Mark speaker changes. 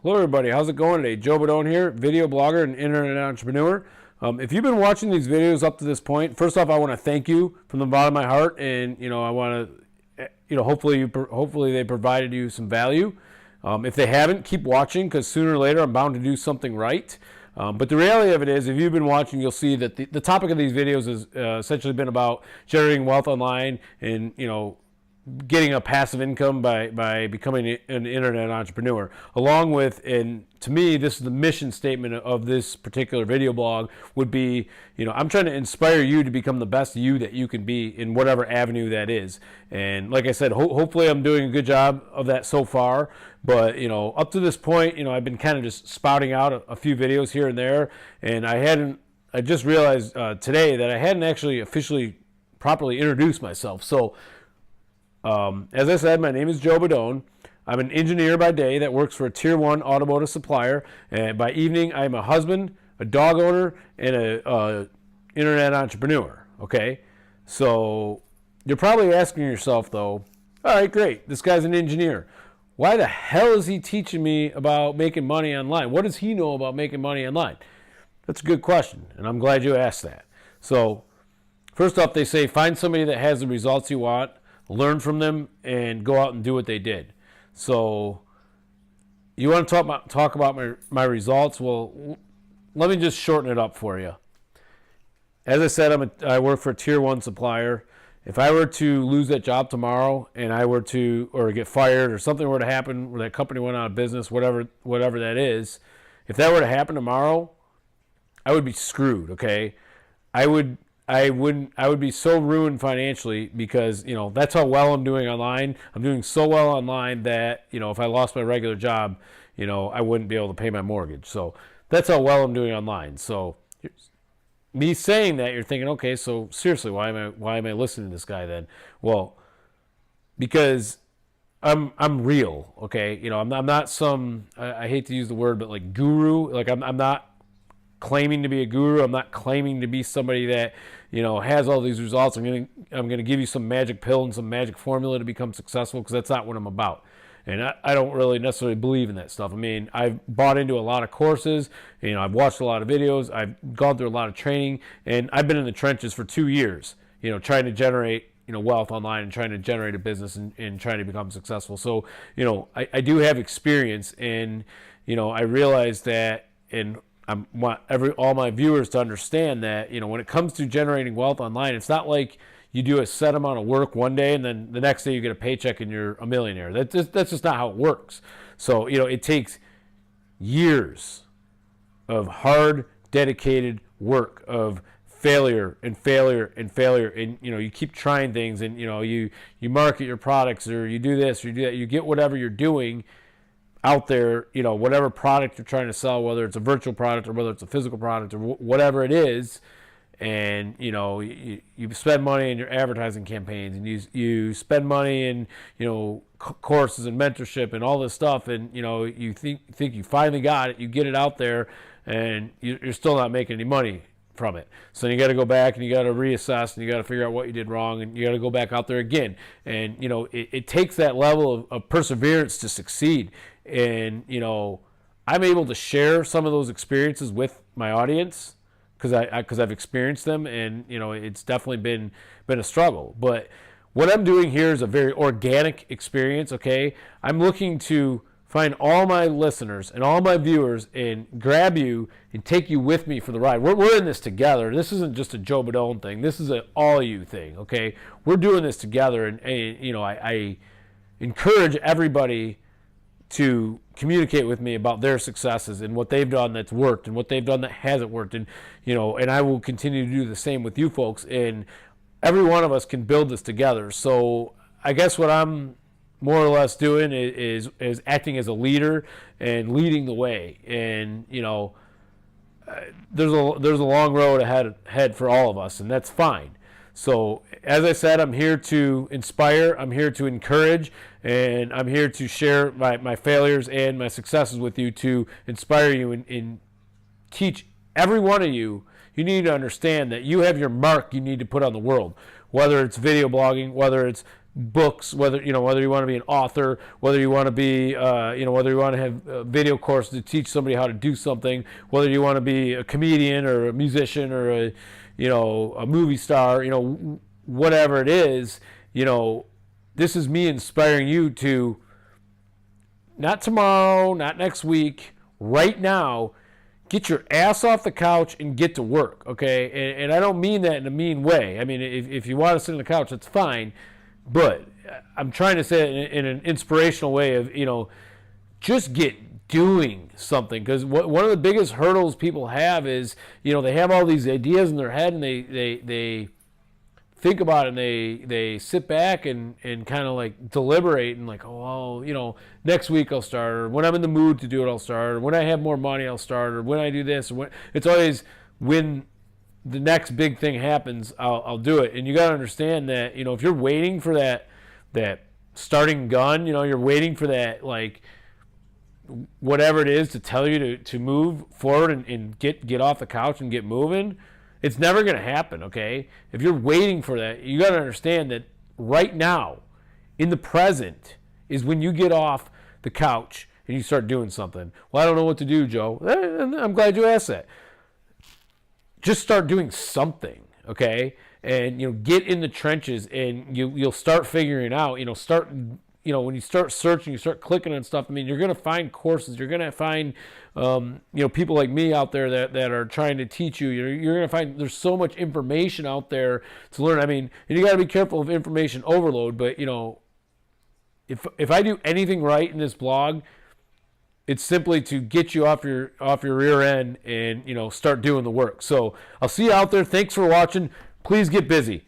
Speaker 1: Hello everybody, how's it going today? Joe Bodone here, video blogger and internet entrepreneur. If you've been watching these videos up to this point, first off, I want to thank you from the bottom of my heart, and I want to, hopefully they provided you some value. If they haven't, keep watching because sooner or later I'm bound to do something right. But the reality of it is, if you've been watching, you'll see that the topic of these videos has essentially been about generating wealth online and getting a passive income by becoming an internet entrepreneur, along with, and to me, this is the mission statement of this particular video blog, would be, I'm trying to inspire you to become the best you that you can be in whatever avenue that is. And like I said, hopefully I'm doing a good job of that so far. But, up to this point, I've been kind of just spouting out a few videos here and there. And I just realized today that I hadn't actually officially properly introduced myself. So, as I said, my name is Joe Bodone. I'm an engineer by day that works for a tier 1 automotive supplier, and by evening I'm a husband, a dog owner, and a internet entrepreneur. Okay, so you're probably asking yourself though, all right, great, this guy's an engineer. Why the hell is he teaching me about making money online? What does he know about making money online? That's a good question, and I'm glad you asked that. So first off, they say find somebody that has the results you want, learn from them, and go out and do what they did. So you want to talk about my results? Well, let me just shorten it up for you. As I said, I work for a tier 1 supplier. If I were to lose that job tomorrow and I were to, or get fired, or something were to happen where that company went out of business, whatever that is, if that were to happen tomorrow, I would be screwed, okay? I would be so ruined financially because, that's how well I'm doing online. I'm doing so well online that, if I lost my regular job, I wouldn't be able to pay my mortgage. So that's how well I'm doing online. So me saying that, you're thinking, okay, so seriously, why am I listening to this guy then? Well, because I'm real, okay? I'm not some, I hate to use the word, but like guru. Like I'm not claiming to be a guru. I'm not claiming to be somebody that, has all these results. I'm gonna give you some magic pill and some magic formula to become successful, because that's not what I'm about. And I don't really necessarily believe in that stuff. I mean, I've bought into a lot of courses, I've watched a lot of videos, I've gone through a lot of training, and I've been in the trenches for 2 years, trying to generate, wealth online and trying to generate a business and trying to become successful. So, I do have experience, and, I realize that, and I want all my viewers to understand that, when it comes to generating wealth online, it's not like you do a set amount of work one day and then the next day you get a paycheck and you're a millionaire. That's just not how it works. So, it takes years of hard, dedicated work, of failure and failure and failure. And, you keep trying things, and, you market your products, or you do this or you do that. You get whatever you're doing out there, whatever product you're trying to sell, whether it's a virtual product or whether it's a physical product or whatever it is, and you spend money in your advertising campaigns, and you spend money in courses and mentorship and all this stuff, and you think you finally got it, you get it out there, and you're still not making any money from it. So you got to go back and you got to reassess and you got to figure out what you did wrong, and you got to go back out there again. And it takes that level of perseverance to succeed. And I'm able to share some of those experiences with my audience because I've experienced them, and it's definitely been a struggle. But what I'm doing here is a very organic experience. Okay, I'm looking to find all my listeners and all my viewers and grab you and take you with me for the ride. We're in this together. This isn't just a Joe Bodone thing. This is an all you thing, okay? We're doing this together, and I encourage everybody to communicate with me about their successes and what they've done that's worked and what they've done that hasn't worked. And, and I will continue to do the same with you folks. And every one of us can build this together. So I guess what I'm more or less doing is acting as a leader and leading the way. And there's a long road ahead for all of us, and that's fine. So as I said, I'm here to inspire, I'm here to encourage, and I'm here to share my failures and my successes with you, to inspire you and teach every one of you. You need to understand that you have your mark you need to put on the world, whether it's video blogging, whether it's books, whether you want to be an author, whether you want to be whether you want to have a video course to teach somebody how to do something, whether you want to be a comedian or a musician or a movie star, whatever it is, this is me inspiring you to, not tomorrow, not next week, right now, get your ass off the couch and get to work, okay? And I don't mean that in a mean way. I mean, if you want to sit on the couch, that's fine. But I'm trying to say it in an inspirational way of, just get doing something. Because one of the biggest hurdles people have is, they have all these ideas in their head and they think about it and they sit back and kind of like deliberate and like, oh, well, next week I'll start, or when I'm in the mood to do it I'll start, or when I have more money I'll start, or when I do this, or when, it's always when the next big thing happens I'll do it. And you got to understand that, if you're waiting for that starting gun, you're waiting for that, like, whatever it is to tell you to move forward and get off the couch and get moving, it's never going to happen, okay? If you're waiting for that, you got to understand that right now, in the present, is when you get off the couch and you start doing something. Well, I don't know what to do, Joe. I'm glad you asked that. Just start doing something, okay? And, get in the trenches and you'll start figuring out, when you start searching, you start clicking on stuff, I mean, you're going to find courses. You're going to find, people like me out there that are trying to teach you. You're going to find there's so much information out there to learn. I mean, and you got to be careful of information overload. But, if I do anything right in this blog, it's simply to get you off your rear end and, start doing the work. So I'll see you out there. Thanks for watching. Please get busy.